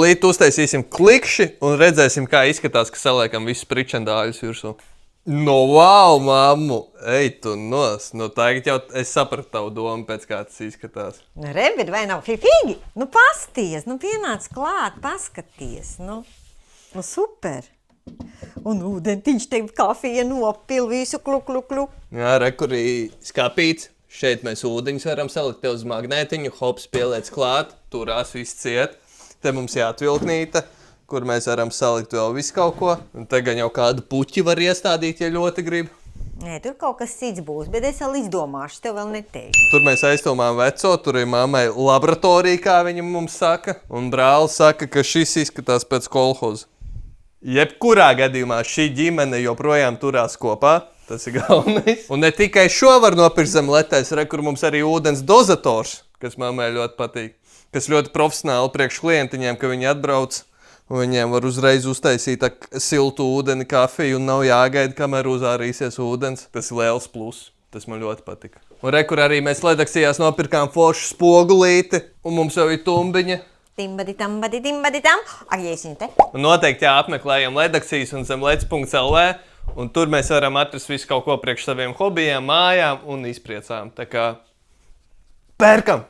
Tūlīt uztaisīsim klikšķi un redzēsim, kā izskatās, ka saliekam visus pričendāļus virsū. No wow, mammu! Ej, tu nos! Nu, tagad jau es sapratu tavu domu, pēc kā tas izskatās. Nu, rebid, vai nav fifīgi? Nu, pasties, nu, pienāc klāt, paskaties, nu super. Un ūdentiņš tev kafija nopil visu klu. Jā, rekurī skapīts. Šeit mēs ūdeņus varam salikt tev uz magnētiņu, hops pieliec klāt, turās viss ciet. Te mums jāatvilknīta, kur mēs varam salikt vēl visu kaut ko. Un te gan jau kādu puķi var iestādīt, ja ļoti grib. Nē, tur kaut kas cits būs, bet es vēl izdomāšu, tev vēl neteikšu. Tur mēs aizdomājam veco, tur ir mammai laboratorija, kā viņa mums saka. Un brālis saka, ka šis izskatās pēc kolhoza. Jebkurā gadījumā šī ģimene joprojām turās kopā. Tas ir galvenais. Un ne tikai šo var nopirkt zem letais, kur mums arī ūdens dozators, kas mammai ļoti patīk. Kas ļoti profesionāli priekš klientiņiem, ka viņi atbrauc un viņiem var uzreiz uztaisīt siltu ūdeni, kafiju un nav jāgaida, kamēr uzārīsies ūdens. Tas ir liels plus. Tas man ļoti patika. Un kur arī mēs Ledaksijās nopirkām foršu spogulīti un mums jau ir tumbiņa. Timbaditam. Ak, jēsiņu te. Un noteikti jāapmeklējam Ledaksijas un zem lec.lv. Un tur mēs varam atrast visu kaut ko priekš saviem hobijiem, mājām un izpriecām. Tā kā pērkam!